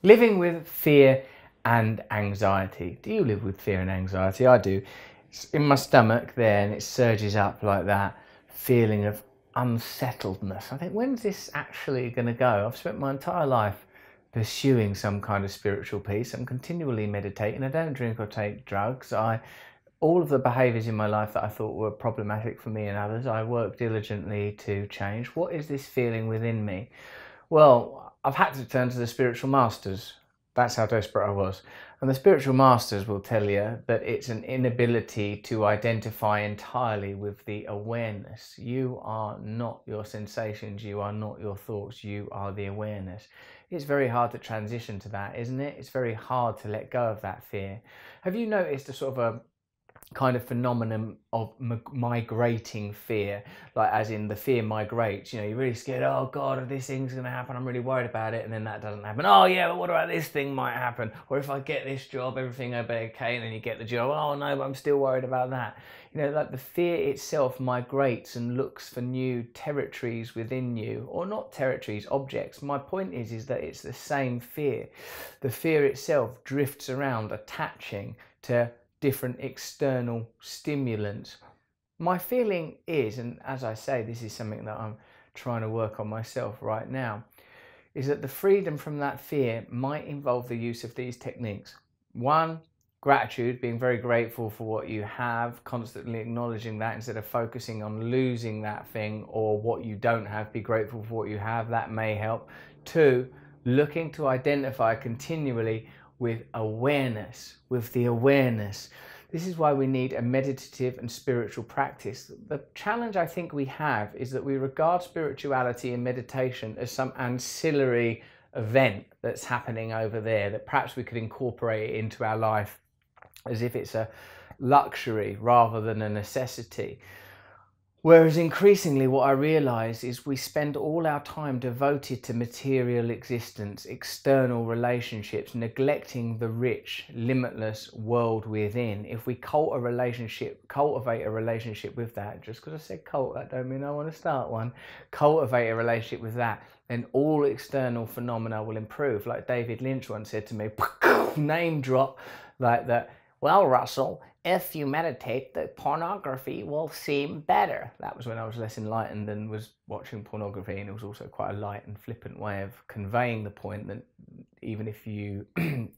Living with fear and anxiety. Do you live with fear and anxiety? I do. It's in my stomach there and it surges up like that feeling of unsettledness. I think, when's this actually going to go? I've spent my entire life pursuing some kind of spiritual peace. I'm continually meditating. I don't drink or take drugs. All of the behaviours in my life that I thought were problematic for me and others, I work diligently to change. What is this feeling within me? Well, I've had to turn to the spiritual masters. That's how desperate I was. And the spiritual masters will tell you that it's an inability to identify entirely with the awareness. You are not your sensations, you are not your thoughts, you are the awareness. It's very hard to transition to that, isn't it? It's very hard to let go of that fear. Have you noticed a sort of a kind of phenomenon of migrating fear, like as in the fear migrates? You know, you're really scared, oh god, this thing's gonna happen, I'm really worried about it, and then that doesn't happen. Oh yeah, but what about this thing might happen? Or if I get this job, everything will be okay, and then you get the job, oh no, but I'm still worried about that. You know, like the fear itself migrates and looks for new territories within you, or not territories, objects. My point is that it's the same fear. The fear itself drifts around, attaching to different external stimulants. My feeling is, and as I say, this is something that I'm trying to work on myself right now, is that the freedom from that fear might involve the use of these techniques. One, gratitude, being very grateful for what you have, constantly acknowledging that instead of focusing on losing that thing or what you don't have, be grateful for what you have, that may help. Two, looking to identify continually with awareness, with the awareness. This is why we need a meditative and spiritual practice. The challenge I think we have is that we regard spirituality and meditation as some ancillary event that's happening over there, that perhaps we could incorporate it into our life as if it's a luxury rather than a necessity. Whereas increasingly what I realise is we spend all our time devoted to material existence, external relationships, neglecting the rich, limitless world within. If we cultivate a relationship with that, just because I said cult, that don't mean I want to start one, cultivate a relationship with that, then all external phenomena will improve. Like David Lynch once said to me, name drop, like that, well, Russell, if you meditate, the pornography will seem better. That was when I was less enlightened and was watching pornography, and it was also quite a light and flippant way of conveying the point that even if you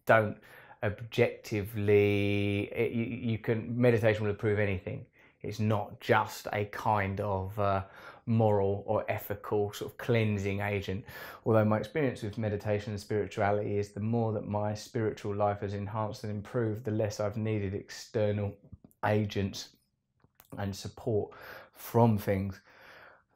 don't objectively, meditation will improve anything. It's not just a kind of moral or ethical sort of cleansing agent. Although my experience with meditation and spirituality is the more that my spiritual life has enhanced and improved, the less I've needed external agents and support from things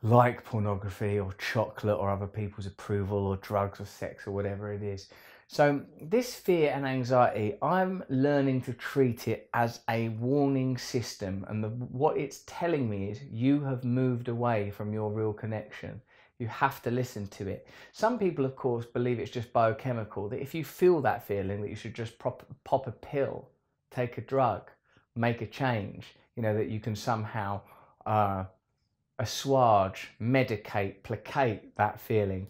like pornography or chocolate or other people's approval or drugs or sex or whatever it is. So this fear and anxiety, I'm learning to treat it as a warning system, and what it's telling me is you have moved away from your real connection. You have to listen to it. Some people, of course, believe it's just biochemical, that if you feel that feeling, that you should just pop a pill, take a drug, make a change, you know, that you can somehow assuage, medicate, placate that feeling.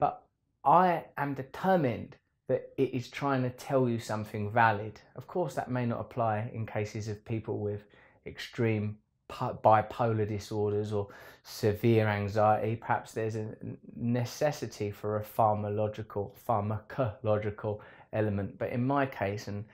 But I am determined that it is trying to tell you something valid. Of course, that may not apply in cases of people with extreme bipolar disorders or severe anxiety. Perhaps there's a necessity for a pharmacological element. But in my case and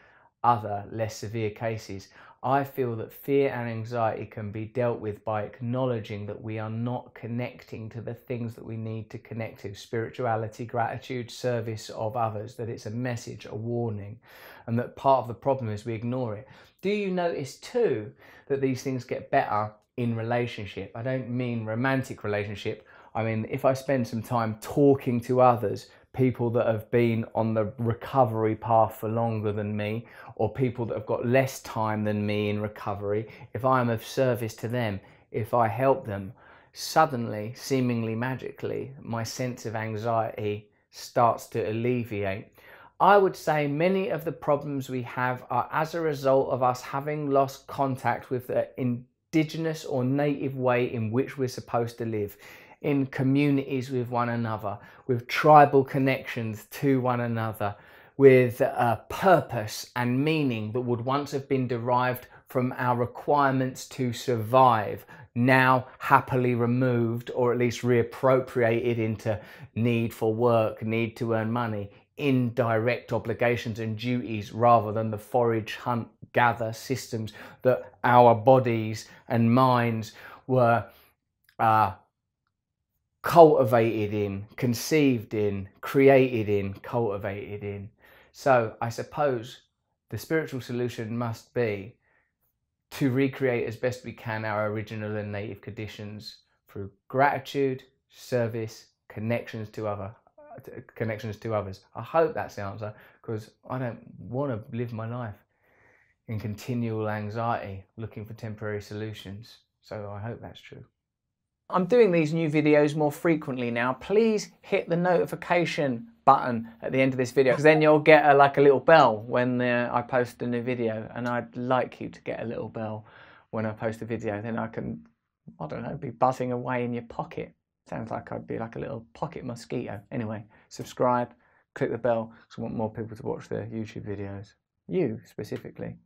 other less severe cases, I feel that fear and anxiety can be dealt with by acknowledging that we are not connecting to the things that we need to connect to. Spirituality, gratitude, service of others, that it's a message, a warning, and that part of the problem is we ignore it. Do you notice too that these things get better in relationship? I don't mean romantic relationship. I mean, if I spend some time talking to others, people that have been on the recovery path for longer than me, or people that have got less time than me in recovery, if I am of service to them, if I help them, suddenly, seemingly magically, my sense of anxiety starts to alleviate. I would say many of the problems we have are as a result of us having lost contact with the indigenous or native way in which we're supposed to live. in communities with one another, with tribal connections to one another, with a purpose and meaning that would once have been derived from our requirements to survive, now happily removed, or at least reappropriated into need for work, need to earn money, indirect obligations and duties, rather than the forage, hunt, gather systems that our bodies and minds were cultivated in, conceived in, created in, cultivated in. So I suppose the spiritual solution must be to recreate as best we can our original and native conditions through gratitude, service, connections to others. I hope that's the answer, because I don't want to live my life in continual anxiety looking for temporary solutions. So I hope that's true. I'm doing these new videos more frequently now. Please hit the notification button at the end of this video, because then you'll get like a little bell when I post a new video, and I'd like you to get a little bell when I post a video. Then I can, I don't know, be buzzing away in your pocket. Sounds like I'd be like a little pocket mosquito. Anyway, subscribe, click the bell, because I want more people to watch the YouTube videos. You specifically.